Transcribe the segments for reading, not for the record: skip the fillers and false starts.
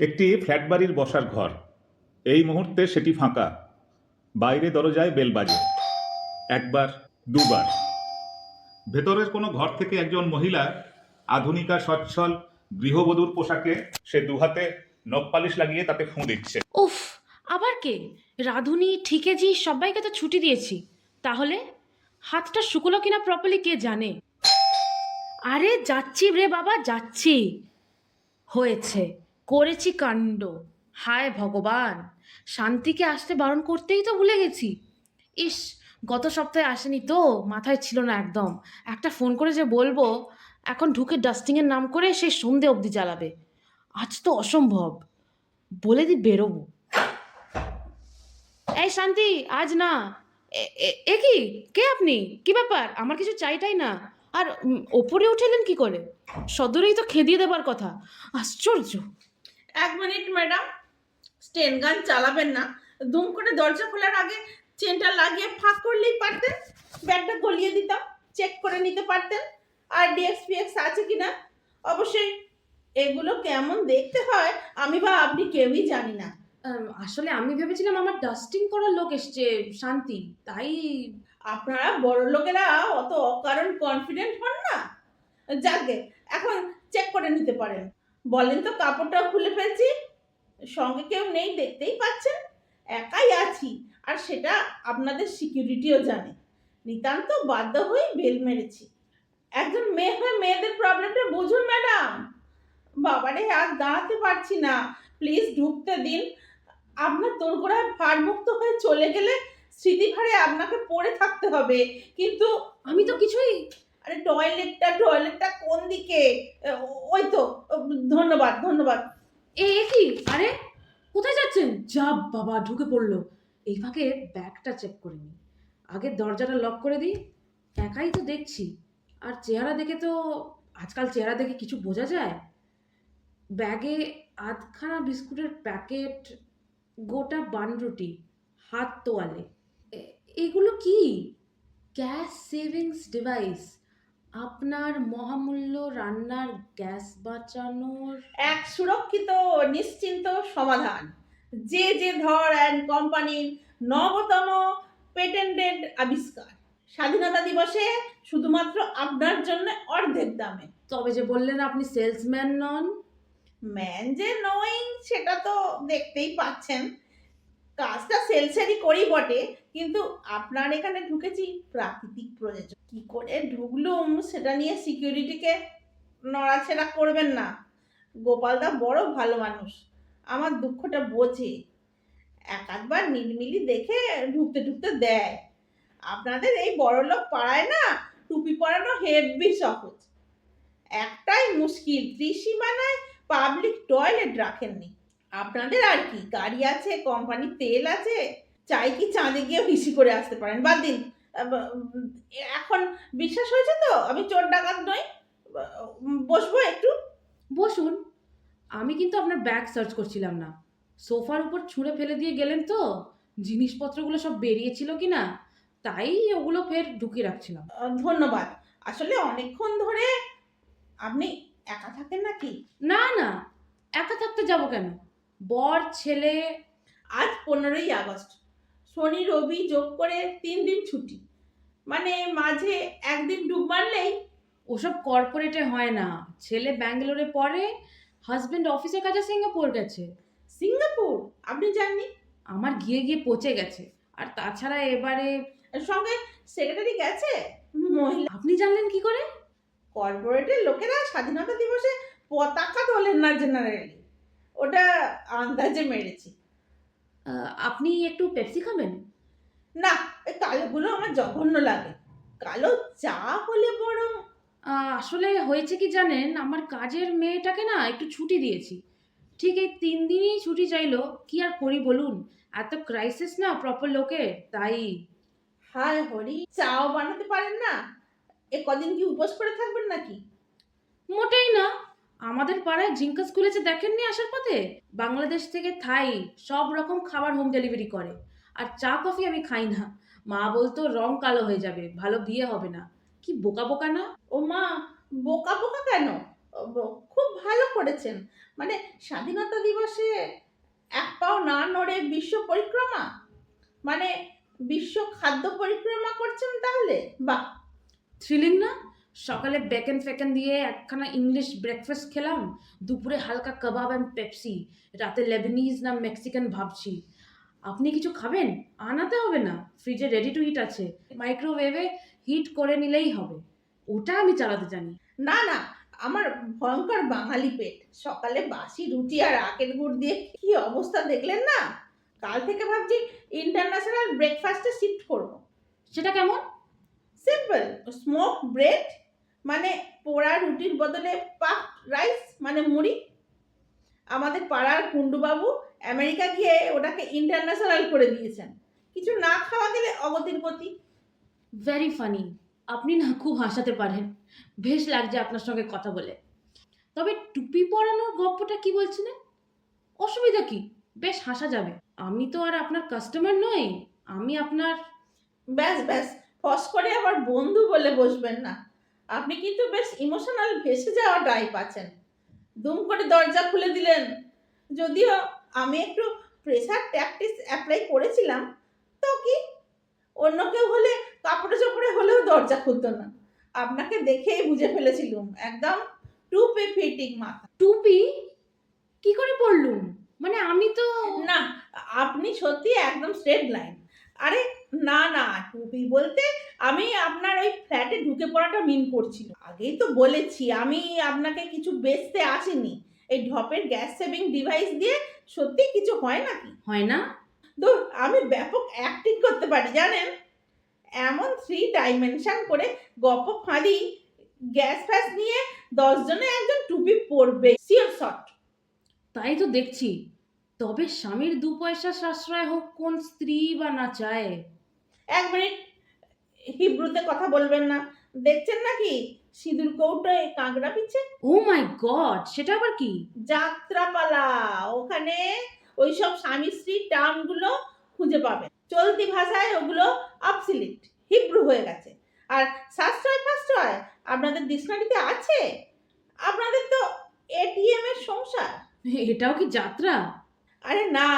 একটি ফ্ল্যাট বাড়ির বসার ঘর। এই মুহূর্তে সেটি ফাঁকা। বাইরে দরজায় বেল বাজে। একবার, দুবার। ভেতরের কোনো ঘর থেকে একজন মহিলা আধুনিকা সচ্ছল গৃহবধূর পোশাকে সে দুহাতে নখ পালিশ লাগিয়ে তাতে ফুঁ দিচ্ছে। উফ, আবার কে? রাধুনি, ঠিকেজি সবাইকে তো ছুটি দিয়েছি। তাহলে হাতটা শুকলো কিনা প্রপারলি কে জানে। আরে যাচ্ছি রে বাবা, যাচ্ছি। হয়েছে, করেছি কাণ্ড। হায় ভগবান, শান্তিকে আসতে বারণ করতেই তো ভুলে গেছি। ইস, গত সপ্তাহে আসেনি তো, মাথায় ছিল না একদম। একটা ফোন করে যে বলবো এখন ঢুকে ডাস্টিংয়ের নাম করে সেই সন্ধে অবধি জ্বালাবে। আজ তো অসম্ভব। বলে দি বেরোবো। এই শান্তি, আজ না। এ কি? কে আপনি? কি ব্যাপার? আমার কিছু চাইটাই না। আর ওপরে উঠেলেন কি করে? সদরেই তো খেদিয়ে দেবার কথা। আশ্চর্য। 1 মিনিট ম্যাডাম, স্টেন গান চালাবেন না। দুম করে দরজা খোলার আগে চেনটা লাগিয়ে ফাঁক করলেই পারতেন। ব্যাগটা গলিয়ে দিতাম, চেক করে নিতে পারতেন আর ডিএক্সপিএক্স আছে কিনা। অবশ্যই এগুলো কেমন দেখতে হয় আমি বা আপনি কেউই জানি না। আসলে আমি ভেবেছিলাম আমার ডাস্টিং করার লোক এসছে, শান্তি, তাই। আপনারা বড় লোকেরা অত অকারণ কনফিডেন্ট হন না। যাকে এখন চেক করে নিতে পারেন। বলেন তো, কাপড়টাও খুলে ফেলছি, সঙ্গে কেউ নেই দেখতেই পাচ্ছেন। একাই আছি, আর সেটা আপনাদের সিকিউরিটিও জানে। নিতান্ত বাধ্য হয়ে বেল মেরেছি। একজন মেয়ে হয়ে মেয়েদের প্রবলেমটা বুঝুন ম্যাডাম। বাবারে, আর দাঁড়াতে পারছি না, প্লিজ ঢুকতে দিন। আপনার তোড়গোড়ায় ভারমুক্ত হয়ে চলে গেলে স্মৃতিভারে আপনাকে পড়ে থাকতে হবে। কিন্তু আমি তো কিছুই। আরে টয়লেটটা কোন দিকে? ওই তো। ধন্যবাদ ধন্যবাদ। এ কি? আরে কোথায় যাচ্ছেন? যা বাবা, ঢুকে পড়লো। এই ফাঁকে ব্যাগটা চেক করে নি। আগে দরজাটা লক করে দিই। একাই তো দেখছি। আর চেহারা দেখে তো, আজকাল চেহারা দেখে কিছু বোঝা যায়? ব্যাগে আধখানা বিস্কুটের প্যাকেট, গোটা বানরুটি, হাত তোয়ালে। এগুলো কি? Gas savings device. আপনার মহামূল্য রান্নার গ্যাস বাঁচানোর। এক সুরক্ষিত নিশ্চিন্ত সমাধান। যে যে ধর অ্যান্ড কোম্পানির নবতম পেটেন্টেড আবিষ্কার। স্বাধীনতা দিবসে শুধুমাত্র আপনার জন্য অর্ধেক দামে। তবে যে বললেন আপনি সেলসম্যান নন। ম্যান যে নই সেটা তো দেখতেই পাচ্ছেন। কাজটা সেলসেরই করি বটে, কিন্তু আপনার এখানে ঢুকেছি প্রাকৃতিক প্রয়োজন। কি করে ঢুকলুম সেটা নিয়ে সিকিউরিটিকে নড়াচড়া করবেন না। গোপালদা বড় ভালো মানুষ, আমার দুঃখটা বোঝে। এক আধবার নিলমিলি দেখে ঢুকতে ঢুকতে দেয়। আপনাদের এই বড়লোক পাড়ায় না টুপি পরানো হেব্বি সহজ। একটাই মুশকিল, ত্রিসীমানায় পাবলিক টয়লেট রাখেননি। আপনাদের আর কি, গাড়ি আছে, কোম্পানির তেল আছে, চাই কি চাঁদে গিয়ে হিসি করে আসতে পারেন। বাদ দিন। এখন বিশ্বাস হয়েছে তো আমি চোর ডাকাত নই। বসবো একটু? বসুন। আমি কিন্তু আপনার ব্যাগ সার্চ করছিলাম না। সোফার উপর ছুঁড়ে ফেলে দিয়ে গেলেন তো, জিনিসপত্রগুলো সব বেরিয়েছিল কি না, তাই ওগুলো ফের ঢুকিয়ে রাখছিলাম। ধন্যবাদ। আসলে অনেকক্ষণ ধরে। আপনি একা থাকেন নাকি? না না, একা থাকতে যাব কেন? বর, ছেলে। আজ 15ই আগস্ট, শনি রবি যোগ করে 3 দিন ছুটি। মানে মাঝে একদিন ডুব মারলেই। ওসব কর্পোরেটে হয় না। ছেলে ব্যাঙ্গালোরে পড়ে, হাজবেন্ড অফিসের কাজে সিঙ্গাপুর গেছে। সিঙ্গাপুর? আপনি যাননি? আমার গিয়ে গিয়ে পচে গেছে। আর তাছাড়া এবারে। সঙ্গে সেক্রেটারি গেছে, মহিলা। আপনি জানলেন কি করে? কর্পোরেটের লোকেরা স্বাধীনতা দিবসে পতাকা তোলেন না জেনারেলি, ওটা আন্দাজে মেরেছি। আপনি একটু পেপসি খাবেন? না, এই কালোগুলো আমার জঘন্য লাগে। কালো চা হলে বরং। আসলে হয়েছে কি জানেন, আমার কাজের মেয়েটাকে না একটু ছুটি দিয়েছি। ঠিক এই 3 দিনই ছুটি চাইলো, কি আর করি বলুন। এত ক্রাইসিস না প্রপার লোকে, তাই। হায় হরি, চাও বানাতে পারেন না? এ কদিন কি উপোস করে থাকবেন নাকি? মোটেই না। আমাদের পাড়ায় জিঙ্কাস খুলেছে, দেখেননি আসার পথে? বাংলাদেশ থেকে থাই সব রকম খাবার হোম ডেলিভারি করে। আর চা কফি আমি খাই না। মা বলতো রং কালো হয়ে যাবে, ভালো বিয়ে হবে না। কি বোকা বোকা না? ও মা, বোকা বোকা কেন? খুব ভালো করেছেন। মানে স্বাধীনতা দিবসে এক পাও না নড়ে বিশ্ব পরিক্রমা, মানে বিশ্ব খাদ্য পরিক্রমা করছেন তাহলে? বাহ! থ্রিলিং না? সকালে বেকেন ফেকেন দিয়ে একখানা ইংলিশ ব্রেকফাস্ট খেলাম, দুপুরে হালকা কাবাব অ্যান্ড পেপসি, রাতে লেবানিজ না মেক্সিকান ভাবছি। আপনি কিছু খাবেন? আনাতে হবে না, ফ্রিজে রেডি টু হিট আছে, মাইক্রোওয়েভে হিট করে নিলেই হবে। ওটা আমি চালাতে জানি। না না, আমার ভয়ঙ্কর বাঙালি পেট, সকালে বাসি রুটি আর আখের গুড় দিয়ে কি অবস্থা দেখলেন না? কাল থেকে ভাবছি ইন্টারন্যাশনাল ব্রেকফাস্টে শিফট করব। সেটা কেমন? সিম্পল, স্মোক ব্রেড, মানে পোড়া রুটির বদলে পাফ রাইস, মানে মুড়ি। আমাদের পাড়ার কুণ্ডুবাবু আমেরিকা গিয়ে ওটাকে ইন্টারন্যাশনাল করে দিয়েছেন। কিছু না খাওয়া গেলে অগতির গতি। Very funny. আপনি না খুব হাসাতে পারেন। বেশ লাগছে আপনার সঙ্গে কথা বলে। তবে টুপি পরানোর গল্পটা কি বলছিলেন? অসুবিধা কি? বেশ হাসা যাবে। আমি তো আর আপনার কাস্টমার নই, আমি আপনার। ব্যাস ব্যাস, ফস করে আবার বন্ধু বলে বসবেন না। আপনি কিন্তু বেশ ইমোশনাল ভেসে যাওয়া টাইপ আছেন। দুম করে দরজা খুলে দিলেন। যদিও আমি একটু প্রেসার ট্যাকটিস অ্যাপ্লাই করেছিলাম, তো কি, অন্য কেউ হলে কাপড়ে চোপড়ে হলেও দরজা খুলতো না। আপনাকে দেখেই বুঝে ফেলেছিলুম, একদম টুপি ফিটিং মাথা। টুপি কি করে পরলুম? মানে আমি তো। না, আপনি সত্যি একদম স্ট্রেট লাইন। আরে না না, টুপি বলতে আমি আপনার ওই ফ্ল্যাটে ঢুকে পড়াটা মিন করছিল। আগেই তো বলেছি আমি আপনাকে কিছু বেচতে আসিনি। এই ঢপের গ্যাস সেভিং ডিভাইস দিয়ে সত্যি কিছু হয় নাকি? হয় না? দূর, আমি ব্যাপক অ্যাক্টিং করতে পারি জানেন। এমন 3 ডাইমেনশন করে গপ ফাঁদি, গ্যাস ফ্যাস নিয়ে 10 জনে একজন টুপি পরবে শিওর শট। তাই তো দেখছি। তবে স্বামীর 2 পয়সা সাশ্রয় হোক কোন স্ত্রী বা না চায়? 1 মিনিট, হিব্রুতে কথা বলবেন না। দেখছেন নাকি সিঁদুর কৌটোয় কাঁকড়া পিছে? ও মাই গড, সেটা আবার কি? যাত্রাপালা। ওখানে ওইসব স্বামী স্ত্রীর টার্মগুলো খুঁজে পাবেন। চলতি ভাষায় ওগুলো অবসলিট, হিব্রু হয়ে গেছে। আর সাশ্রয় ফাশ্রয় আপনাদের ডিকশনারিতে আছে? আপনাদের তো এটিএম এর সংসার। এটাও কি যাত্রা? আরে না,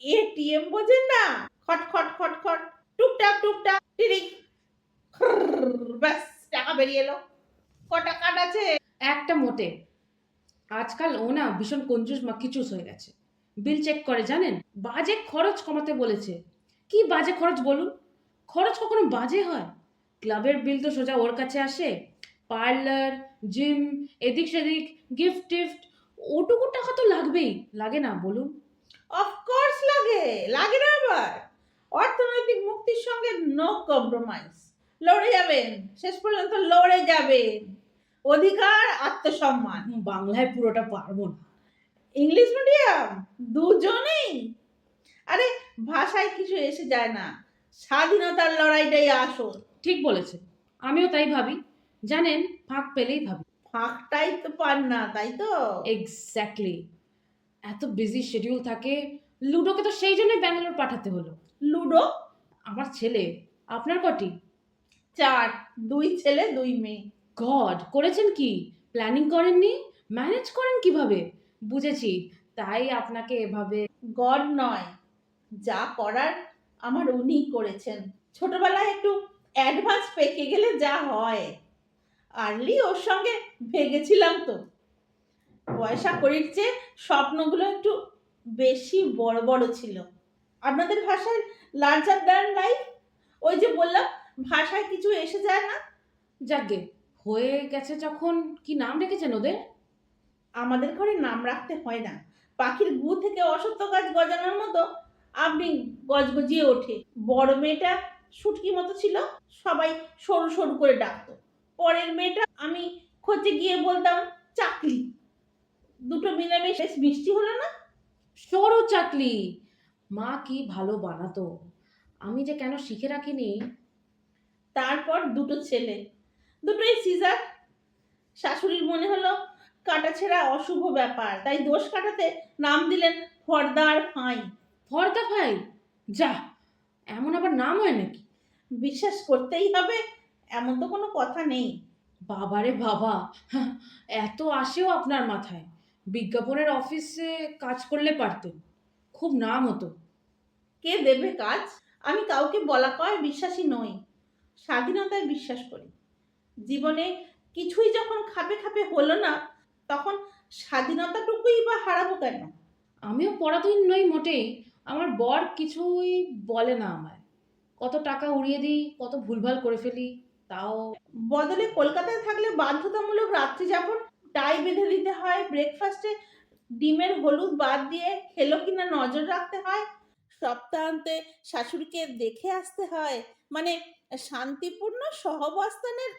এটিএম বোঝেন না? খট খট খট খট, টুকটাক টুকটাক, টিরিং, ব্যাস টাকা বেরিয়ে এলো। কটা কাট আছে? একটা মোটে। আজকাল ও না ভীষণ কঞ্জুস মাখিচুস হয়ে গেছে। বিল চেক করে জানেন, বাজে খরচ কমাতে বলেছে। কি বাজে খরচ বলুন? খরচ কখনো বাজে হয়? ক্লাবের বিল তো সোজা ওর কাছে আসে। পার্লার, জিম, এদিক সেদিক, গিফট টিফট, ওটুকু টাকা তো লাগবেই, লাগে না বলুন? অফকোর্স লাগে, লাগে না আবার। অর্থনৈতিক মুক্তির সঙ্গে নো কম্প্রোমাইজ। লড়ে যাবেন, শেষ পর্যন্ত লড়ে যাবেন। অধিকার, আত্মসম্মান। বাংলায় পুরোটা পারবো না। ইংলিশ মিডিয়াম, দুজনেই। আরে ভাষায় কিছু এসে যায় না, স্বাধীনতার লড়াইটাই আসল। ঠিক বলেছে, আমিও তাই ভাবি। জানেন, ফাঁক পেলেই ভাবি। ফাঁকটাই তো পান না, তাই তো? এক্স্যাক্টলি। এত বিজি শিডিউল থাকে। লুডোকে তো সেই জন্যই ব্যাঙ্গালোর পাঠাতে হলো। লুডো? আমার ছেলে। আপনার কটি? 4, 2 ছেলে 2 মেয়ে। গড, করেছেন কি? প্ল্যানিং করেননি? ম্যানেজ করেন কিভাবে? বুঝেছি, তাই আপনাকে এভাবে। গড নয়, যা করার আমার উনিই করেছেন। ছোটবেলায় একটু অ্যাডভান্স পেকে গেলে যা হয়। আর্লি ওর সঙ্গে ভেগেছিলাম তো। পয়সা করির চেয়ে স্বপ্নগুলো একটু বেশি বড় বড় ছিল। আপনাদের ভাষায় লার্জার দ্যান লাইফ, ওই যে বললাম ভাষায় কিছু এসে যায় না। যাকগে, হয়ে গেছে যখন, কি নাম রেখেছেন ওদের? আমাদের ঘরে নাম রাখতে হয় না। পাখির গু থেকে অসত্য গাছ গজানোর মতো আপনি গজগজিয়ে ওঠে। বড় মেয়েটা শুটকি মতো ছিল, সবাই সরু সরু করে ডাকতো। পরের মেয়েটা আমি খোঁজে গিয়ে বলতাম চাকলি। দুটো মিলামিশ বেশ মিষ্টি হলো না? সরু চাকলি। মা কি ভালো বানাতো, আমি যে কেন শিখে রাখিনি। তারপর দুটো ছেলে, দুটোই সিজার। শাশুড়ির মনে হলো কাটাছেঁড়া অশুভ ব্যাপার, তাই দোষ কাটাতে নাম দিলেন ফর্দার ফাই। ফর্দা ভাই? যা, এমন আবার নাম হয় নাকি? বিশ্বাস করতেই হবে, এমন তো কোনো কথা নেই। বাবারে বাবা, এত আসেও আপনার মাথায়? বিজ্ঞাপনের অফিসে কাজ করলে পারতেন, খুব নাম হতো। কে দেবে কাজ? আমি কাউকে বলা কয় বিশ্বাসী নই, স্বাধীনতায় বিশ্বাস করি। জীবনে কিছুই যখন খাপে খাপে হলো না, তখন স্বাধীনতাটুকুই বা হারাবো কেন? আমিও পরাধীন নই মোটেই। আমার বর কিছুই বলে না আমায়। কত টাকা উড়িয়ে দিই, কত ভুলভাল করে ফেলি, তাও। বদলে কলকাতায় থাকলে বাধ্যতামূলক রাত্রি যাপন, টাই বেঁধে দিতে হয়, ব্রেকফাস্টে ডিমের হলুদ বাদ দিয়ে খেলো কিনা নজর রাখতে হয়, সপ্তাহান্তে শাশুড়িকে দেখে আসতে হয়, মানে শান্তিপূর্ণ সহাবস্থানের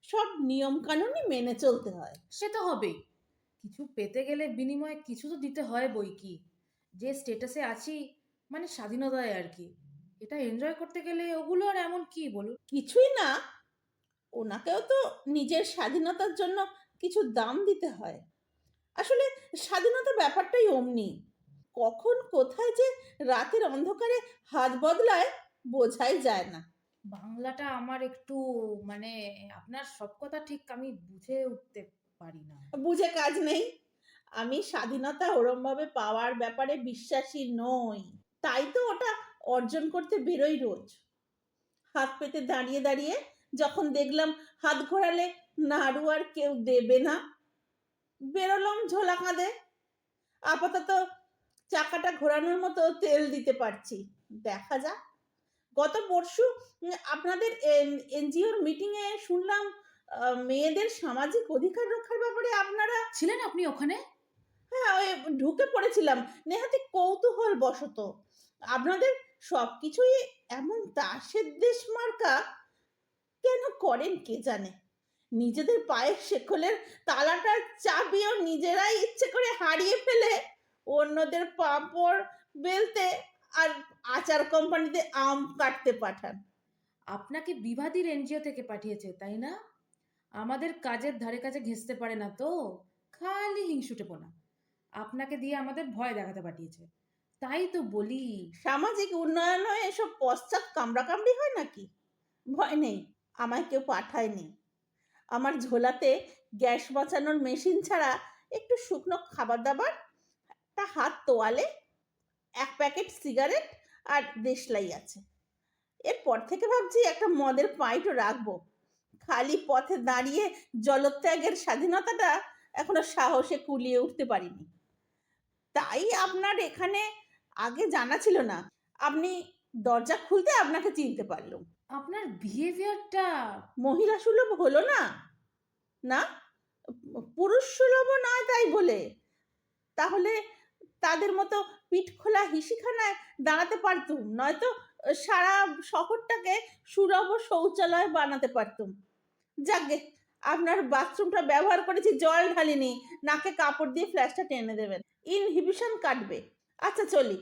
সব নিয়ম কানুনই মেনে চলতে হয়। সে তো হবেই। কিছু পেতে গেলে বিনিময়ে কিছু তো দিতে হয় বই কি। যে স্টেটাসে আছি, মানে স্বাধীনতায় আর কি, এটা এনজয় করতে গেলে ওগুলো আর এমন কি বলুন। কিছুই না, ওনাকেও তো নিজের স্বাধীনতার জন্য কিছু দাম দিতে হয়। আসলে স্বাধীনতা ব্যাপারটাই অমনি, কখন কোথায় যে রাতের অন্ধকারে হাত বদলায় বোঝাই যায় না। বাংলাটা আমার একটু, মানে আপনার সব কথা ঠিক আমি বুঝে উঠতে পারি না। বুঝে কাজ নেই, আমি স্বাধীনতা ওরমভাবে পাওয়ার ব্যাপারে বিশ্বাসী নই, তাই তো ওটা অর্জন করতে বেরোই রোজ। হাত পেতে দাঁড়িয়ে দাঁড়িয়ে যখন দেখলাম হাত ঘোরালে নাড়ু আর কেউ দেবে না, বেরোলাম ঝোলা কাঁধে। আপাতত চাকাটা ঘোরানোর মতো তেল দিতে পারছি, দেখা যাক। গত পরশু আপনাদের এনজিওর মিটিং এ শুনলাম মেয়েদের সামাজিক অধিকার রক্ষার ব্যাপারে আপনারা। ছিলেন আপনি ওখানে? হ্যাঁ, ওই ঢুকে পড়েছিলাম নেহাতি কৌতূহল বশত। আপনাদের সবকিছুই এমন তাসের দেশ মার্কা কেন করেন কে জানে। নিজেদের পায়ের শেকলের তালাটার চাবিও নিজেরাই ইচ্ছে করে হারিয়ে ফেলে অন্যদের পাঁপড় বেলতে আর আচার কোম্পানিতে আম কাটতে পাঠান। আপনাকে বিবাদীর এনজিও থেকে পাঠিয়েছে তাই না? আমাদের কাজের ধারে কাছে ঘেঁষতে পারে না তো, খালি হিংসুটেপনা। আপনাকে দিয়ে আমাদের ভয় দেখাতে পাঠিয়েছে, তাই তো বলি। সামাজিক উন্নয়ন এসব পশ্চাৎ কামড়াকামড়ি হয় নাকি? ভয় নেই, আমায় কেউ পাঠায়নি। আমার ঝোলাতে গ্যাস বাঁচানোর মেশিন ছাড়া একটু শুকনো খাবার দাবার, তা হাত তোয়ালে, এক প্যাকেট সিগারেট আর দেশলাই আছে। এরপর থেকে ভাবছি একটা মদের পাইটও রাখবো। খালি পথে দাঁড়িয়ে জলত্যাগের স্বাধীনতাটা এখনো সাহসে কুলিয়ে উঠতে পারিনি। তাই আপনার এখানে আগে জানা ছিল না, আপনি দরজা খুলতে আপনাকে চিনতে পারলাম। আপনার বিহেভিয়ারটা। মহিলা সুলভ হলো না, না পুরুষ সুলভ নয় তাই বলে। তাহলে তাদের মতো পিঠ খোলা হিসিখানায় দাঁড়াতে পারতুম, নয়তো সারা শহরটাকে সুলভ শৌচালয় বানাতে পারতুম। যাকগে, আপনার বাথরুমটা ব্যবহার করেছি, জল ঢালিনি, নাকে কাপড় দিয়ে ফ্ল্যাশটা টেনে দেবেন, ইনহিবিশন কাটবে। আচ্ছা চলি।